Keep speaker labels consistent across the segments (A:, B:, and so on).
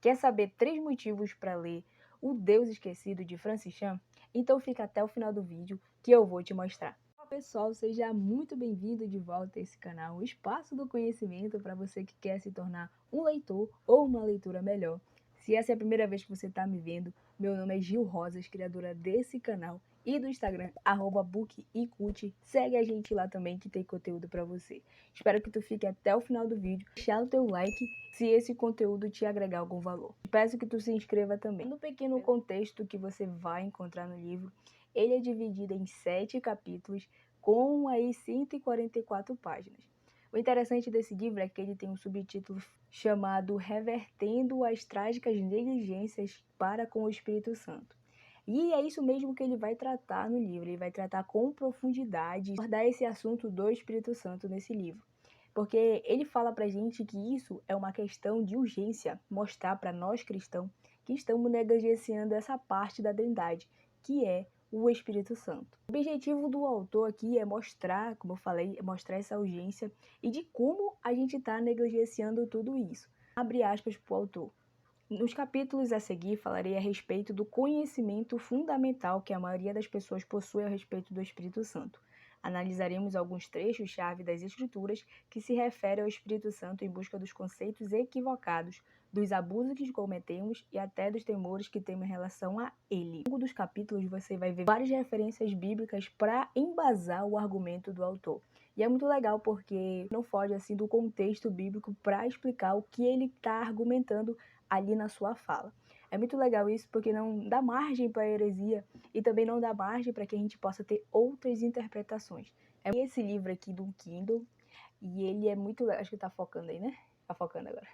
A: Quer saber 3 motivos para ler O Deus Esquecido de Francis Chan? Então fica até o final do vídeo que eu vou te mostrar. Olá pessoal, seja muito bem-vindo de volta a esse canal, o espaço do conhecimento para você que quer se tornar um leitor ou uma leitura melhor. Se essa é a primeira vez que você está me vendo, meu nome é Gil Rosas, criadora desse canal e do Instagram, @bookicult. Segue a gente lá também que tem conteúdo para você. Espero que tu fique até o final do vídeo, deixar o teu like se esse conteúdo te agregar algum valor. Peço que tu se inscreva também. No pequeno contexto que você vai encontrar no livro, ele é dividido em 7 capítulos com aí 144 páginas. O interessante desse livro é que ele tem um subtítulo chamado Revertendo as Trágicas Negligências para com o Espírito Santo. E é isso mesmo que ele vai tratar no livro, ele vai tratar com profundidade, abordar esse assunto do Espírito Santo nesse livro. Porque ele fala pra gente que isso é uma questão de urgência, mostrar para nós cristãos que estamos negligenciando essa parte da Trindade, que é o Espírito Santo. O objetivo do autor aqui é mostrar, como eu falei, é mostrar essa urgência e de como a gente está negligenciando tudo isso. Abre aspas para o autor. Nos capítulos a seguir, falarei a respeito do conhecimento fundamental que a maioria das pessoas possui a respeito do Espírito Santo. Analisaremos alguns trechos-chave das Escrituras que se referem ao Espírito Santo em busca dos conceitos equivocados, dos abusos que cometemos e até dos temores que temos em relação a ele. Ao longo dos capítulos você vai ver várias referências bíblicas para embasar o argumento do autor. E é muito legal porque não foge assim do contexto bíblico para explicar o que ele está argumentando ali na sua fala. É muito legal isso porque não dá margem para heresia e também não dá margem para que a gente possa ter outras interpretações. É esse livro aqui do Kindle e ele é muito legal. Acho que tá focando aí, né? Tá focando agora.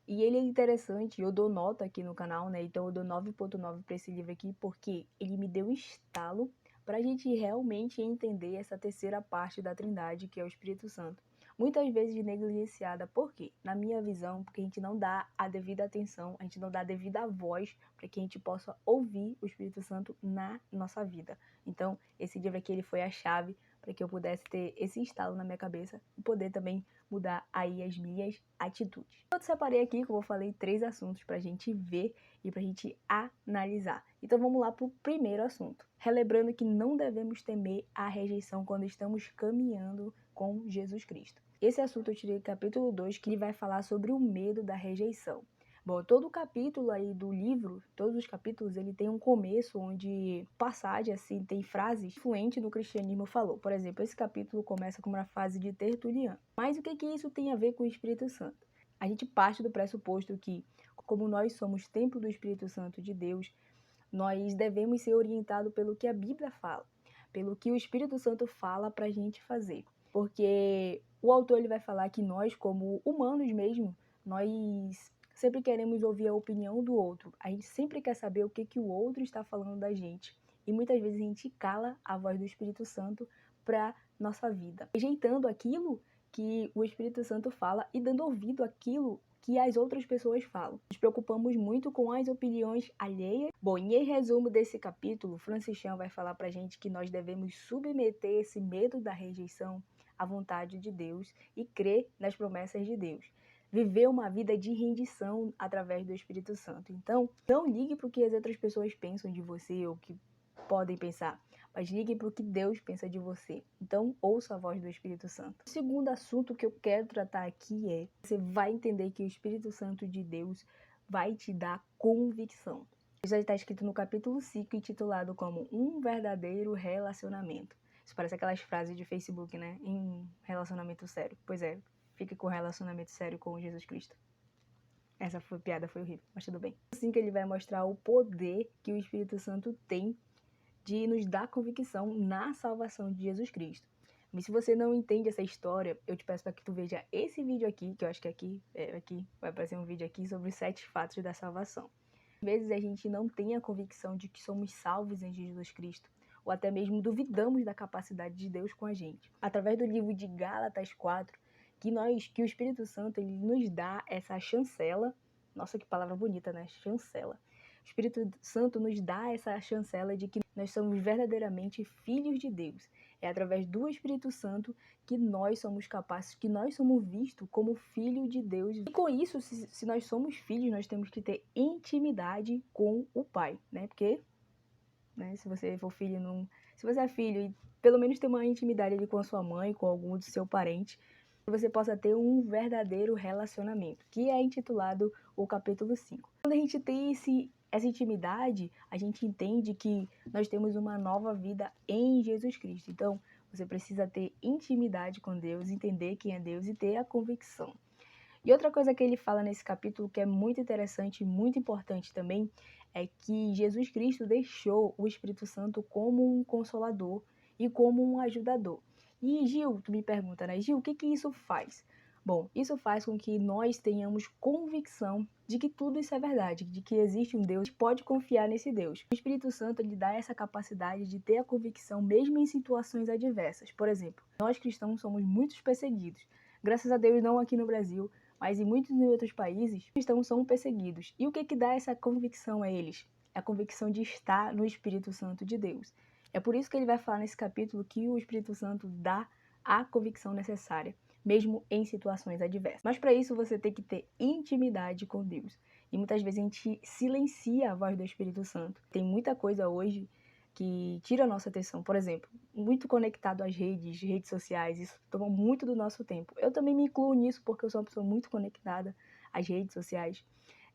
A: E ele é interessante, eu dou nota aqui no canal, né? Então eu dou 9.9 para esse livro aqui porque ele me deu um estalo para a gente realmente entender essa terceira parte da Trindade, que é o Espírito Santo. Muitas vezes negligenciada, por quê? Na minha visão, porque a gente não dá a devida atenção, a gente não dá a devida voz para que a gente possa ouvir o Espírito Santo na nossa vida. Então, esse livro aqui ele foi a chave para que eu pudesse ter esse estalo na minha cabeça e poder também mudar aí as minhas atitudes. Eu separei aqui, como eu falei, 3 assuntos para a gente ver e para a gente analisar. Então vamos lá para o primeiro assunto. Relembrando que não devemos temer a rejeição quando estamos caminhando com Jesus Cristo. Esse assunto eu tirei do capítulo 2, que vai falar sobre o medo da rejeição. Bom, todo o capítulo aí do livro, todos os capítulos, ele tem um começo onde passagem, assim, tem frases fluentes no cristianismo falou. Por exemplo, esse capítulo começa com uma frase de Tertuliano. Mas o que isso tem a ver com o Espírito Santo? A gente parte do pressuposto que, como nós somos templo do Espírito Santo de Deus, nós devemos ser orientados pelo que a Bíblia fala, pelo que o Espírito Santo fala para a gente fazer. Porque o autor ele vai falar que nós, como humanos mesmo, nós sempre queremos ouvir a opinião do outro. A gente sempre quer saber o que o outro está falando da gente. E muitas vezes a gente cala a voz do Espírito Santo para nossa vida, rejeitando aquilo que o Espírito Santo fala e dando ouvido àquilo que as outras pessoas falam. Nos preocupamos muito com as opiniões alheias. Bom, e em resumo desse capítulo, Francis Chan vai falar pra gente que nós devemos submeter esse medo da rejeição à vontade de Deus e crer nas promessas de Deus. Viver uma vida de rendição através do Espírito Santo. Então, não ligue para o que as outras pessoas pensam de você ou que podem pensar, mas ligue para o que Deus pensa de você. Então, ouça a voz do Espírito Santo. O segundo assunto que eu quero tratar aqui é: você vai entender que o Espírito Santo de Deus vai te dar convicção. Isso está escrito no capítulo 5, intitulado como Um Verdadeiro Relacionamento. Isso parece aquelas frases de Facebook, né? Em relacionamento sério. Pois é, fique com relacionamento sério com Jesus Cristo. Essa piada foi horrível, mas tudo bem. Assim que ele vai mostrar o poder que o Espírito Santo tem de nos dar convicção na salvação de Jesus Cristo. Mas se você não entende essa história, eu te peço para que tu veja esse vídeo aqui, que eu acho que aqui vai aparecer um vídeo aqui sobre os 7 fatos da salvação. Às vezes a gente não tem a convicção de que somos salvos em Jesus Cristo, ou até mesmo duvidamos da capacidade de Deus com a gente. Através do livro de Gálatas 4, que o Espírito Santo ele nos dá essa chancela. Nossa, que palavra bonita, né? Chancela. O Espírito Santo nos dá essa chancela de que nós somos verdadeiramente filhos de Deus. É através do Espírito Santo que nós somos capazes, que nós somos vistos como filho de Deus. E com isso, se nós somos filhos, nós temos que ter intimidade com o Pai, né? Porque, né, se você for filho, não... se você é filho e pelo menos ter uma intimidade ali com a sua mãe, com algum do seu parente, que você possa ter um verdadeiro relacionamento, que é intitulado o capítulo 5. Quando a gente tem essa intimidade, a gente entende que nós temos uma nova vida em Jesus Cristo. Então, você precisa ter intimidade com Deus, entender quem é Deus e ter a convicção. E outra coisa que ele fala nesse capítulo que é muito interessante e muito importante também é que Jesus Cristo deixou o Espírito Santo como um consolador e como um ajudador. E Gil, tu me pergunta, né? Gil, o que isso faz? Bom, isso faz com que nós tenhamos convicção de que tudo isso é verdade, de que existe um Deus, pode confiar nesse Deus. O Espírito Santo ele dá essa capacidade de ter a convicção mesmo em situações adversas. Por exemplo, nós cristãos somos muito perseguidos. Graças a Deus não aqui no Brasil, mas em muitos outros países, os cristãos são perseguidos. E o que dá essa convicção a eles? É a convicção de estar no Espírito Santo de Deus. É por isso que ele vai falar nesse capítulo que o Espírito Santo dá a convicção necessária, mesmo em situações adversas. Mas para isso você tem que ter intimidade com Deus. E muitas vezes a gente silencia a voz do Espírito Santo. Tem muita coisa hoje que tira a nossa atenção. Por exemplo, muito conectado às redes sociais, isso toma muito do nosso tempo. Eu também me incluo nisso porque eu sou uma pessoa muito conectada às redes sociais.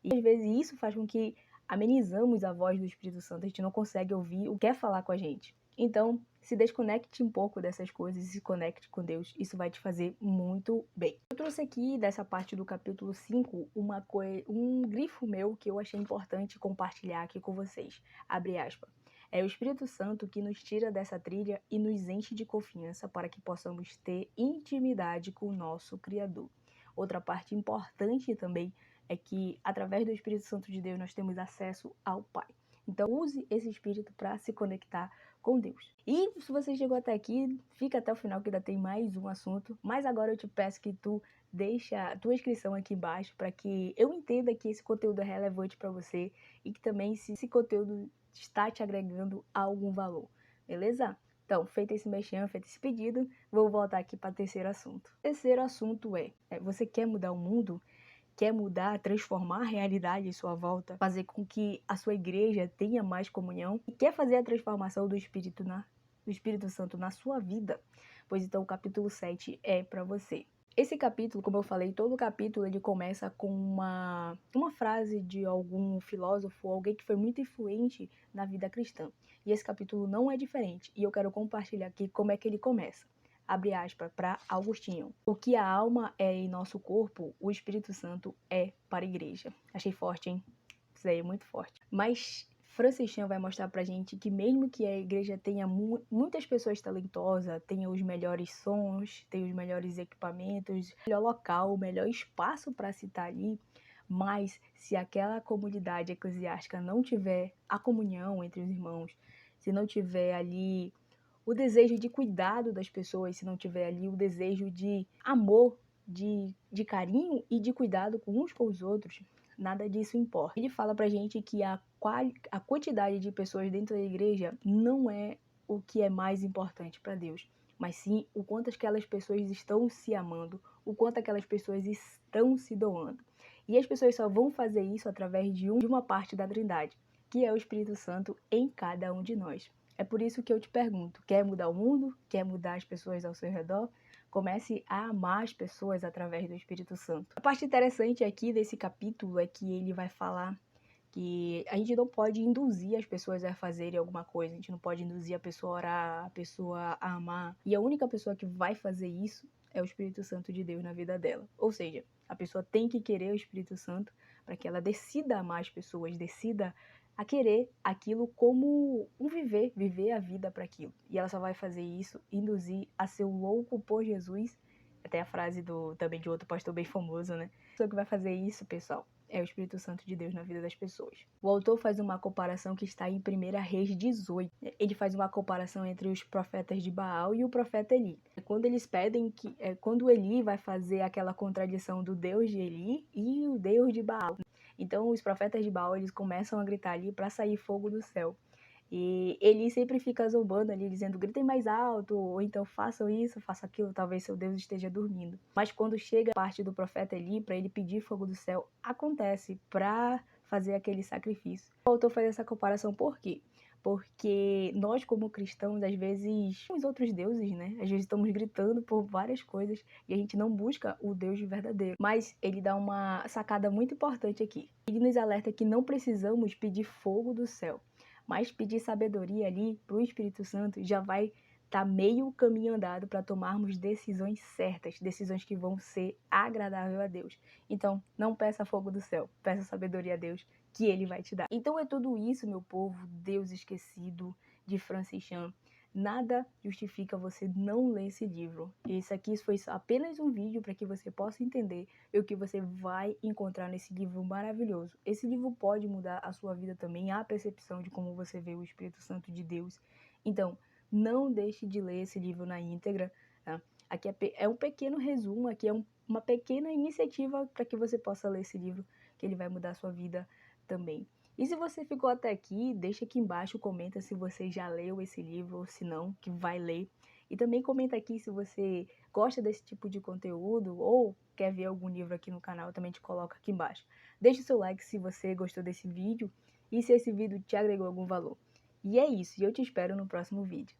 A: E às vezes isso faz com que amenizamos a voz do Espírito Santo, a gente não consegue ouvir o que quer falar com a gente. Então, se desconecte um pouco dessas coisas e se conecte com Deus. Isso vai te fazer muito bem. Eu trouxe aqui, dessa parte do capítulo 5, um grifo meu que eu achei importante compartilhar aqui com vocês. Abre aspas. É o Espírito Santo que nos tira dessa trilha e nos enche de confiança para que possamos ter intimidade com o nosso Criador. Outra parte importante também é que, através do Espírito Santo de Deus, nós temos acesso ao Pai. Então, use esse Espírito para se conectar com Deus. E se você chegou até aqui, fica até o final que ainda tem mais um assunto. Mas agora eu te peço que tu deixe a tua inscrição aqui embaixo para que eu entenda que esse conteúdo é relevante para você e que também se esse conteúdo está te agregando algum valor, beleza? Então, feito esse mexão, feito esse pedido, vou voltar aqui para o terceiro assunto. O terceiro assunto você quer mudar o mundo? Quer mudar, transformar a realidade em sua volta? Fazer com que a sua igreja tenha mais comunhão? E quer fazer a transformação do Espírito Santo na sua vida? Pois então o capítulo 7 é para você. Esse capítulo, como eu falei, todo capítulo ele começa com uma frase de algum filósofo, alguém que foi muito influente na vida cristã. E esse capítulo não é diferente. E eu quero compartilhar aqui como é que ele começa. Abre aspas para Agostinho. O que a alma é em nosso corpo, o Espírito Santo é para a igreja. Achei forte, hein? Isso aí é muito forte. Mas Francis Chan vai mostrar pra gente que mesmo que a igreja tenha muitas pessoas talentosas, tenha os melhores sons, tenha os melhores equipamentos, o melhor local, o melhor espaço para se estar ali, mas se aquela comunidade eclesiástica não tiver a comunhão entre os irmãos, se não tiver ali o desejo de cuidado das pessoas, se não tiver ali o desejo de amor, de carinho e de cuidado com uns com os outros, nada disso importa. Ele fala pra gente que a quantidade de pessoas dentro da igreja não é o que é mais importante para Deus, mas sim o quanto aquelas pessoas estão se amando, o quanto aquelas pessoas estão se doando. E as pessoas só vão fazer isso através de uma parte da Trindade, que é o Espírito Santo em cada um de nós. É por isso que eu te pergunto, quer mudar o mundo? Quer mudar as pessoas ao seu redor? Comece a amar as pessoas através do Espírito Santo. A parte interessante aqui desse capítulo é que ele vai falar que a gente não pode induzir as pessoas a fazerem alguma coisa, a gente não pode induzir a pessoa a orar, a pessoa a amar. E a única pessoa que vai fazer isso é o Espírito Santo de Deus na vida dela. Ou seja, a pessoa tem que querer o Espírito Santo para que ela decida amar as pessoas, decida a querer aquilo como um viver a vida para aquilo. E ela só vai fazer isso, induzir a ser louco por Jesus. Até a frase também de outro pastor bem famoso, né? A pessoa que vai fazer isso, pessoal, é o Espírito Santo de Deus na vida das pessoas. O autor faz uma comparação que está em 1 Reis 18. Ele faz uma comparação entre os profetas de Baal e o profeta Eli. Quando eles pedem quando Eli vai fazer aquela contradição do Deus de Eli e o Deus de Baal. Então os profetas de Baal eles começam a gritar ali para sair fogo do céu. E ele sempre fica zombando ali, dizendo: gritem mais alto, ou então façam isso, façam aquilo, talvez seu Deus esteja dormindo. Mas quando chega a parte do profeta Eli, para ele pedir fogo do céu, acontece para fazer aquele sacrifício. Voltou a fazer essa comparação por quê? Porque nós, como cristãos, às vezes, os outros deuses, né? Às vezes estamos gritando por várias coisas e a gente não busca o Deus verdadeiro. Mas ele dá uma sacada muito importante aqui. Ele nos alerta que não precisamos pedir fogo do céu, mas pedir sabedoria ali para o Espírito Santo já vai estar meio caminho andado para tomarmos decisões certas, decisões que vão ser agradáveis a Deus. Então, não peça fogo do céu, peça sabedoria a Deus, que Ele vai te dar. Então é tudo isso, meu povo, Deus esquecido, de Francis Chan. Nada justifica você não ler esse livro. Esse aqui foi apenas um vídeo para que você possa entender o que você vai encontrar nesse livro maravilhoso. Esse livro pode mudar a sua vida também, a percepção de como você vê o Espírito Santo de Deus. Então, não deixe de ler esse livro na íntegra. Tá? Aqui é um pequeno resumo, aqui é uma pequena iniciativa para que você possa ler esse livro, que ele vai mudar a sua vida também. E se você ficou até aqui, deixa aqui embaixo, comenta se você já leu esse livro ou se não, que vai ler. E também comenta aqui se você gosta desse tipo de conteúdo ou quer ver algum livro aqui no canal, também te coloca aqui embaixo. Deixa o seu like se você gostou desse vídeo e se esse vídeo te agregou algum valor. E é isso, e eu te espero no próximo vídeo.